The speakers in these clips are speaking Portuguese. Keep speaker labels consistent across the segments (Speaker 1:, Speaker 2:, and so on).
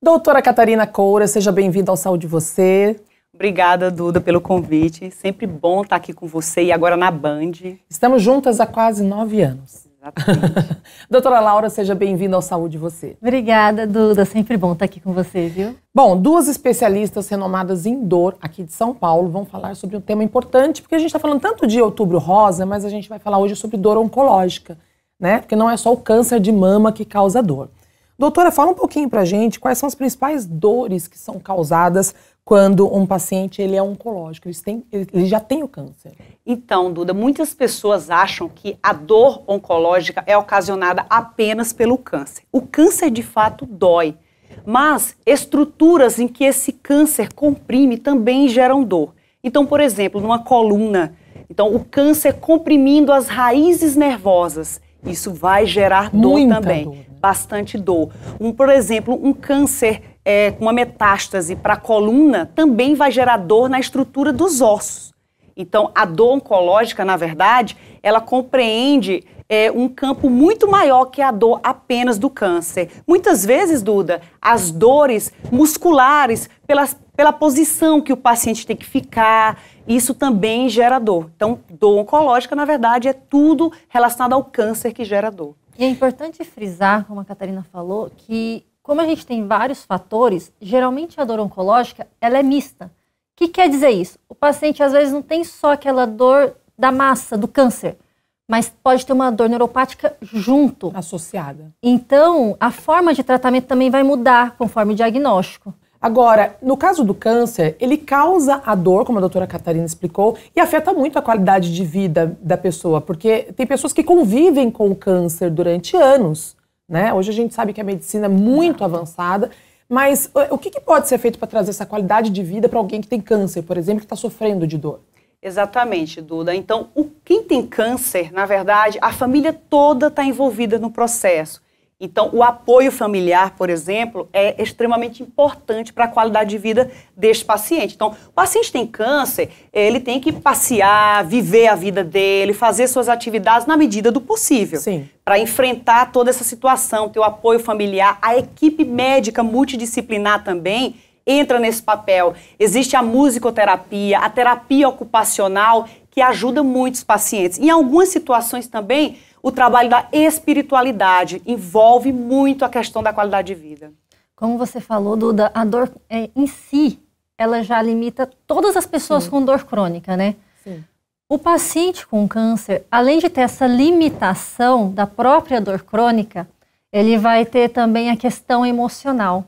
Speaker 1: Doutora Catarina Coura, seja bem-vinda ao Saúde Você.
Speaker 2: Obrigada, Duda, pelo convite. Sempre bom estar aqui com você e agora na Band.
Speaker 1: Estamos juntas há quase 9 anos.
Speaker 2: Exatamente.
Speaker 1: Doutora Laura, seja bem-vinda ao Saúde Você.
Speaker 3: Obrigada, Duda. Sempre bom estar aqui com você, viu?
Speaker 1: Bom, duas especialistas renomadas em dor aqui de São Paulo vão falar sobre um tema importante, porque a gente está falando tanto de Outubro Rosa, mas a gente vai falar hoje sobre dor oncológica, né? Porque não é só o câncer de mama que causa dor. Doutora, fala um pouquinho pra gente quais são as principais dores que são causadas quando um paciente ele é oncológico, ele já tem o câncer.
Speaker 2: Então, Duda, muitas pessoas acham que a dor oncológica é ocasionada apenas pelo câncer. O câncer, de fato, dói, mas estruturas em que esse câncer comprime também geram dor. Então, por exemplo, numa coluna, então o câncer comprimindo as raízes nervosas, isso vai gerar dor
Speaker 1: Muita
Speaker 2: também.
Speaker 1: Dor, né?
Speaker 2: Bastante dor. Por exemplo, um câncer com uma metástase para a coluna também vai gerar dor na estrutura dos ossos. Então, a dor oncológica, na verdade, ela compreende um campo muito maior que a dor apenas do câncer. Muitas vezes, Duda, as dores musculares, pela posição que o paciente tem que ficar, isso também gera dor. Então, dor oncológica, na verdade, é tudo relacionado ao câncer que gera dor.
Speaker 3: E é importante frisar, como a Catarina falou, que como a gente tem vários fatores, geralmente a dor oncológica, ela é mista. O que quer dizer isso? O paciente, às vezes, não tem só aquela dor da massa, do câncer, mas pode ter uma dor neuropática junto.
Speaker 1: Associada.
Speaker 3: Então, a forma de tratamento também vai mudar conforme o diagnóstico.
Speaker 1: Agora, no caso do câncer, ele causa a dor, como a doutora Catarina explicou, e afeta muito a qualidade de vida da pessoa, porque tem pessoas que convivem com o câncer durante anos, né? Hoje a gente sabe que a medicina é muito avançada, mas o que pode ser feito para trazer essa qualidade de vida para alguém que tem câncer, por exemplo, que está sofrendo de dor?
Speaker 2: Exatamente, Duda. Então, quem tem câncer, na verdade, a família toda está envolvida no processo. Então, o apoio familiar, por exemplo, é extremamente importante para a qualidade de vida deste paciente. Então, o paciente tem câncer, ele tem que passear, viver a vida dele, fazer suas atividades na medida do possível.
Speaker 1: Sim.
Speaker 2: Para enfrentar toda essa situação, ter o apoio familiar, a equipe médica multidisciplinar também entra nesse papel. Existe a musicoterapia, a terapia ocupacional, que ajuda muitos pacientes. Em algumas situações também, o trabalho da espiritualidade envolve muito a questão da qualidade de vida.
Speaker 3: Como você falou, Duda, a dor em si, ela já limita todas as pessoas com dor crônica, né?
Speaker 1: Sim.
Speaker 3: O paciente com câncer, além de ter essa limitação da própria dor crônica, ele vai ter também a questão emocional.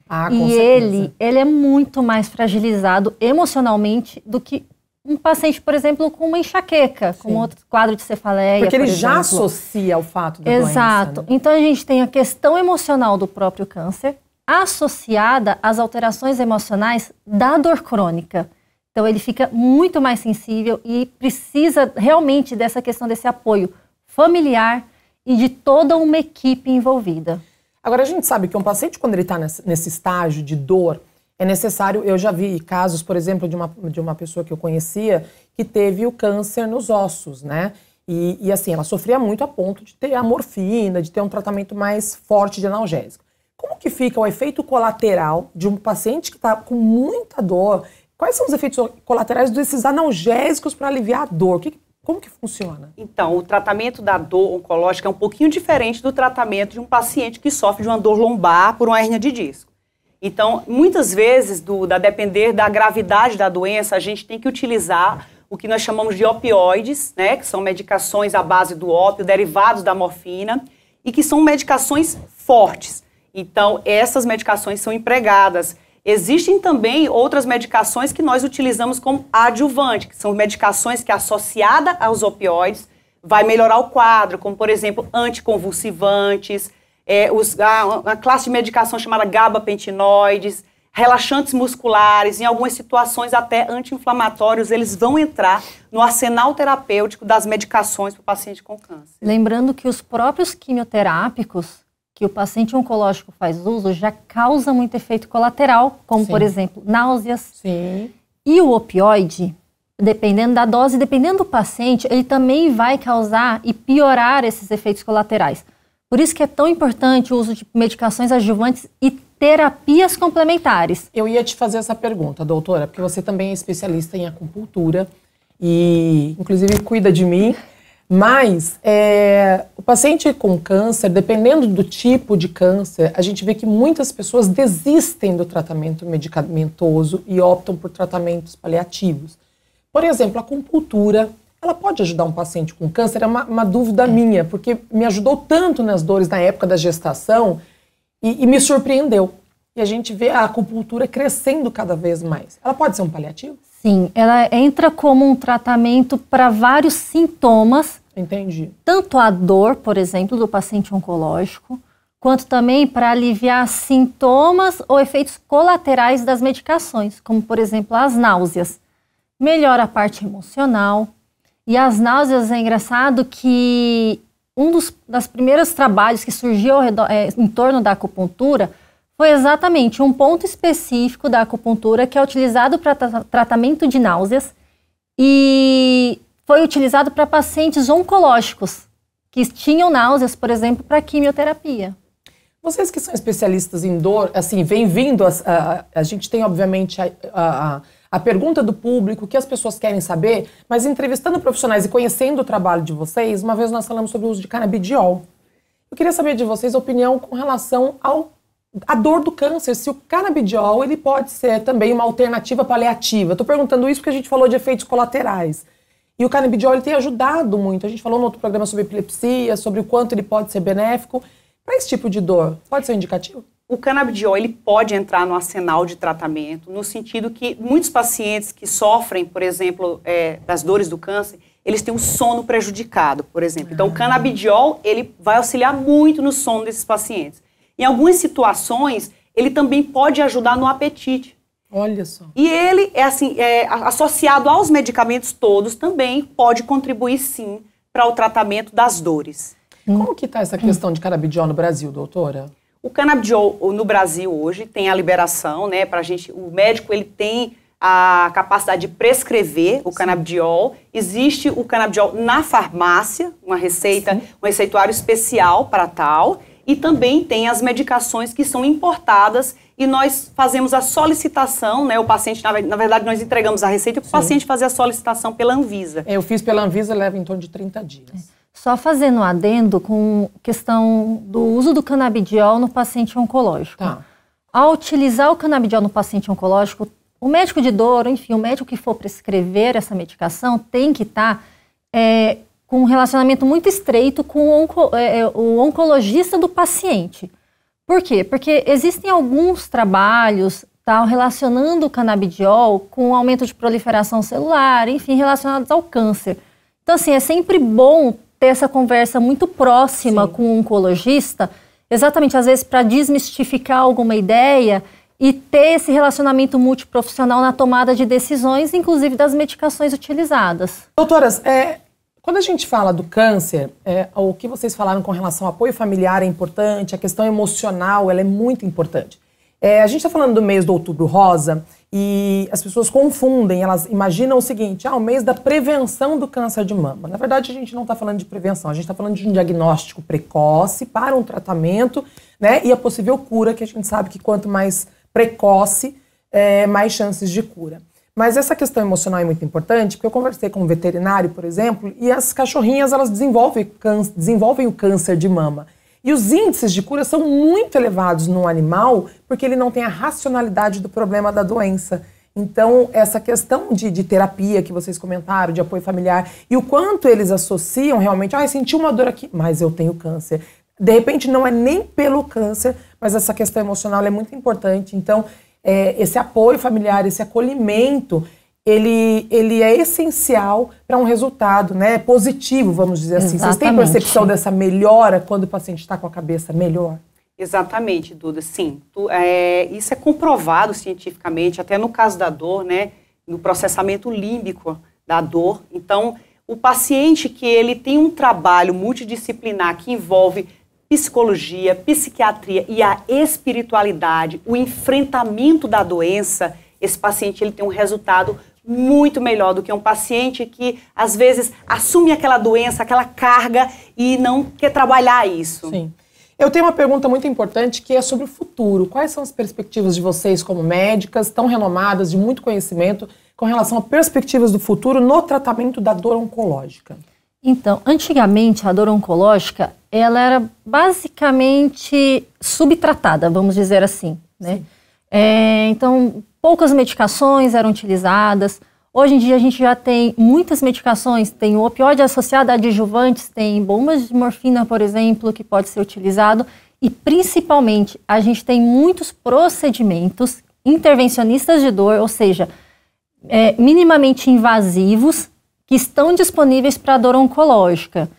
Speaker 1: Ah, com
Speaker 3: e
Speaker 1: certeza.
Speaker 3: ele é muito mais fragilizado emocionalmente do que um paciente, por exemplo, com uma enxaqueca,
Speaker 1: Sim.
Speaker 3: com outro quadro de cefaleia,
Speaker 1: Porque ele já
Speaker 3: exemplo.
Speaker 1: associa ao fato da
Speaker 3: Exato.
Speaker 1: doença, né?
Speaker 3: Então a gente tem a questão emocional do próprio câncer associada às alterações emocionais da dor crônica. Então ele fica muito mais sensível e precisa realmente dessa questão desse apoio familiar e de toda uma equipe envolvida.
Speaker 1: Agora, a gente sabe que um paciente, quando ele está nesse estágio de dor, é necessário, eu já vi casos, por exemplo, de uma pessoa que eu conhecia que teve o câncer nos ossos, né? E assim, ela sofria muito a ponto de ter a morfina, de ter um tratamento mais forte de analgésico. Como que fica o efeito colateral de um paciente que está com muita dor? Quais são os efeitos colaterais desses analgésicos para aliviar a dor? Como que funciona?
Speaker 2: Então, o tratamento da dor oncológica é um pouquinho diferente do tratamento de um paciente que sofre de uma dor lombar por uma hérnia de disco. Então, muitas vezes, a depender da gravidade da doença, a gente tem que utilizar o que nós chamamos de opioides, né, que são medicações à base do ópio, derivados da morfina, e que são medicações fortes. Então, essas medicações são empregadas. Existem também outras medicações que nós utilizamos como adjuvante, que são medicações que, associada aos opioides, vai melhorar o quadro, como, por exemplo, anticonvulsivantes, a classe de medicação chamada gabapentinoides, relaxantes musculares, em algumas situações até anti-inflamatórios, eles vão entrar no arsenal terapêutico das medicações para o paciente com câncer.
Speaker 3: Lembrando que os próprios quimioterápicos que o paciente oncológico faz uso já causa muito efeito colateral, como,
Speaker 1: Sim.
Speaker 3: por exemplo, náuseas.
Speaker 1: Sim.
Speaker 3: E o opioide, dependendo da dose, dependendo do paciente, ele também vai causar e piorar esses efeitos colaterais. Por isso que é tão importante o uso de medicações adjuvantes e terapias complementares.
Speaker 1: Eu ia te fazer essa pergunta, doutora, porque você também é especialista em acupuntura e, inclusive, cuida de mim. Mas o paciente com câncer, dependendo do tipo de câncer, a gente vê que muitas pessoas desistem do tratamento medicamentoso e optam por tratamentos paliativos. Por exemplo, a acupuntura, ela pode ajudar um paciente com câncer? É uma dúvida minha, porque me ajudou tanto nas dores na época da gestação e me surpreendeu. E a gente vê a acupuntura crescendo cada vez mais. Ela pode ser um paliativo?
Speaker 3: Sim, ela entra como um tratamento para vários sintomas.
Speaker 1: Entendi.
Speaker 3: Tanto a dor, por exemplo, do paciente oncológico, quanto também para aliviar sintomas ou efeitos colaterais das medicações, como, por exemplo, as náuseas. Melhora a parte emocional. E as náuseas, é engraçado que das primeiros trabalhos que surgiu em torno da acupuntura foi exatamente um ponto específico da acupuntura que é utilizado para tratamento de náuseas e foi utilizado para pacientes oncológicos que tinham náuseas, por exemplo, para quimioterapia.
Speaker 1: Vocês que são especialistas em dor, assim, vem vindo, a gente tem obviamente a pergunta do público, o que as pessoas querem saber, mas entrevistando profissionais e conhecendo o trabalho de vocês, uma vez nós falamos sobre o uso de canabidiol. Eu queria saber de vocês a opinião com relação a dor do câncer, se o canabidiol ele pode ser também uma alternativa paliativa. Estou perguntando isso porque a gente falou de efeitos colaterais. E o canabidiol ele tem ajudado muito. A gente falou no outro programa sobre epilepsia, sobre o quanto ele pode ser benéfico. Para esse tipo de dor, pode ser indicativo?
Speaker 2: O canabidiol ele pode entrar no arsenal de tratamento, no sentido que muitos pacientes que sofrem, por exemplo, das dores do câncer, eles têm um sono prejudicado, por exemplo. Então, o canabidiol ele vai auxiliar muito no sono desses pacientes. Em algumas situações, ele também pode ajudar no apetite.
Speaker 1: Olha só.
Speaker 2: E ele, associado aos medicamentos todos, também pode contribuir, sim, para o tratamento das dores.
Speaker 1: Como que está essa questão de canabidiol no Brasil, doutora?
Speaker 2: O canabidiol no Brasil hoje tem a liberação, né, pra gente, o médico ele tem a capacidade de prescrever o canabidiol. Existe o canabidiol na farmácia, uma receita, um receituário especial para tal. E também tem as medicações que são importadas e nós fazemos a solicitação, né? O paciente, na verdade, nós entregamos a receita para o paciente fazer a solicitação pela Anvisa.
Speaker 1: Eu fiz pela Anvisa, leva em torno de 30 dias.
Speaker 3: Só fazendo um adendo com questão do uso do canabidiol no paciente oncológico.
Speaker 1: Tá.
Speaker 3: Ao utilizar o canabidiol no paciente oncológico, o médico de dor, enfim, o médico que for prescrever essa medicação tem que estar com um relacionamento muito estreito com o oncologista do paciente. Por quê? Porque existem alguns trabalhos relacionando o canabidiol com o aumento de proliferação celular, enfim, relacionados ao câncer. Então, assim, é sempre bom ter essa conversa muito próxima com o oncologista, exatamente, às vezes, para desmistificar alguma ideia e ter esse relacionamento multiprofissional na tomada de decisões, inclusive das medicações utilizadas.
Speaker 1: Doutoras, quando a gente fala do câncer, o que vocês falaram com relação ao apoio familiar é importante, a questão emocional ela é muito importante. A gente está falando do mês do Outubro Rosa e as pessoas confundem, elas imaginam o seguinte, o mês da prevenção do câncer de mama. Na verdade, a gente não está falando de prevenção, a gente está falando de um diagnóstico precoce para um tratamento, né, e a possível cura, que a gente sabe que quanto mais precoce, mais chances de cura. Mas essa questão emocional é muito importante, porque eu conversei com um veterinário, por exemplo, e as cachorrinhas, elas desenvolvem o câncer de mama. E os índices de cura são muito elevados no animal, porque ele não tem a racionalidade do problema da doença. Então, essa questão de terapia que vocês comentaram, de apoio familiar, e o quanto eles associam realmente, senti uma dor aqui, mas eu tenho câncer. De repente, não é nem pelo câncer, mas essa questão emocional é muito importante. Então, esse apoio familiar, esse acolhimento, ele é essencial para um resultado, né, positivo, vamos dizer assim.
Speaker 3: Exatamente.
Speaker 1: Vocês têm percepção dessa melhora quando o paciente está com a cabeça melhor?
Speaker 2: Exatamente, Duda, sim. Isso é comprovado cientificamente, até no caso da dor, né, no processamento límbico da dor. Então, o paciente que ele tem um trabalho multidisciplinar que envolve psicologia, psiquiatria e a espiritualidade, o enfrentamento da doença, esse paciente ele tem um resultado muito melhor do que um paciente que, às vezes, assume aquela doença, aquela carga e não quer trabalhar isso.
Speaker 1: Sim. Eu tenho uma pergunta muito importante que é sobre o futuro. Quais são as perspectivas de vocês como médicas, tão renomadas, de muito conhecimento, com relação a perspectivas do futuro no tratamento da dor oncológica?
Speaker 3: Então, antigamente a dor oncológica, ela era basicamente subtratada, vamos dizer assim, né? Então, poucas medicações eram utilizadas. Hoje em dia a gente já tem muitas medicações, tem o opioide associado a adjuvantes, tem bombas de morfina, por exemplo, que pode ser utilizado. E principalmente, a gente tem muitos procedimentos intervencionistas de dor, ou seja, minimamente invasivos, que estão disponíveis para a dor oncológica.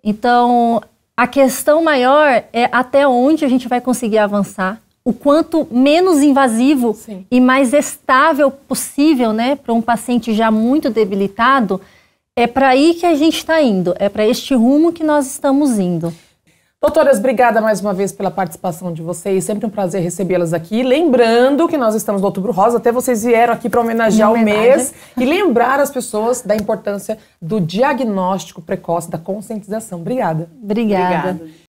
Speaker 3: Então, a questão maior é até onde a gente vai conseguir avançar, o quanto menos invasivo
Speaker 1: Sim.
Speaker 3: e mais estável possível, né, para um paciente já muito debilitado, é para aí que a gente está indo, é para este rumo que nós estamos indo.
Speaker 1: Doutoras, obrigada mais uma vez pela participação de vocês, sempre um prazer recebê-las aqui. Lembrando que nós estamos no Outubro Rosa, até vocês vieram aqui para homenagear o mês e lembrar as pessoas da importância do diagnóstico precoce, da conscientização. Obrigada.
Speaker 3: Obrigada.
Speaker 2: Obrigada.